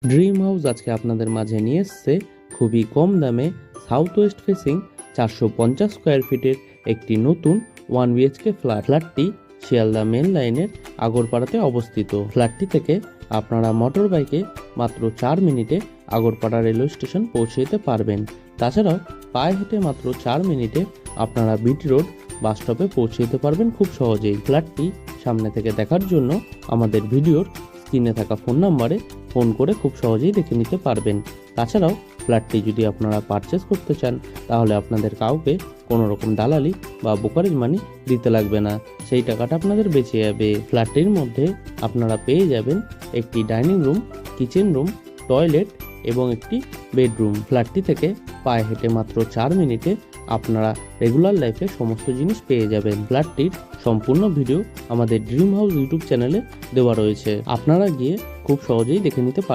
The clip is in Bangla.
ড্রিম হাউস আজকে আপনাদের মাঝে নিয়ে এসছে খুবই কম দামে সাউথ ওয়েস্ট ফেসিং 450 স্কোয়ার ফিটের একটি নতুন 1 BHK ফ্ল্যাটটি শিয়ালদা মেন লাইনের আগরপাড়াতে অবস্থিত। ফ্ল্যাটটি থেকে আপনারা মোটর বাইকে মাত্র 4 মিনিটে আগরপাড়া রেলওয়ে স্টেশন পৌঁছে যেতে পারবেন। তাছাড়াও পায়ে হেঁটে মাত্র 4 মিনিটে আপনারা বিটি রোড বাস স্টপে পৌঁছে যেতে পারবেন খুব সহজেই। ফ্ল্যাটটি সামনে থেকে দেখার জন্য আমাদের ভিডিওর স্ক্রিনে থাকা ফোন নাম্বারে ফোন করে খুব সহজেই দেখে নিতে পারবেন। তাছাড়াও ফ্ল্যাটটি যদি আপনারা পারচেস করতে চান তাহলে আপনাদের কাউকে কোনো রকম দালালি বা ব্রোকারেজ মানি দিতে লাগবে না, সেই টাকাটা আপনাদের বেঁচে যাবে। ফ্ল্যাটটির মধ্যে আপনারা পেয়ে যাবেন একটি dining room, kitchen room, toilet এবং একটি বেডরুম। ফ্ল্যাটটি থেকে পায়ে হেঁটে মাত্র 4 মিনিটে আপনারা রেগুলার লাইফে সমস্ত জিনিস পেয়ে যাবেন। ফ্ল্যাটটির সম্পূর্ণ ভিডিও আমাদের ড্রিম হাউস ইউটিউব চ্যানেলে দেওয়া রয়েছে, আপনারা গিয়ে খুব সহজেই দেখে নিতে পারবেন।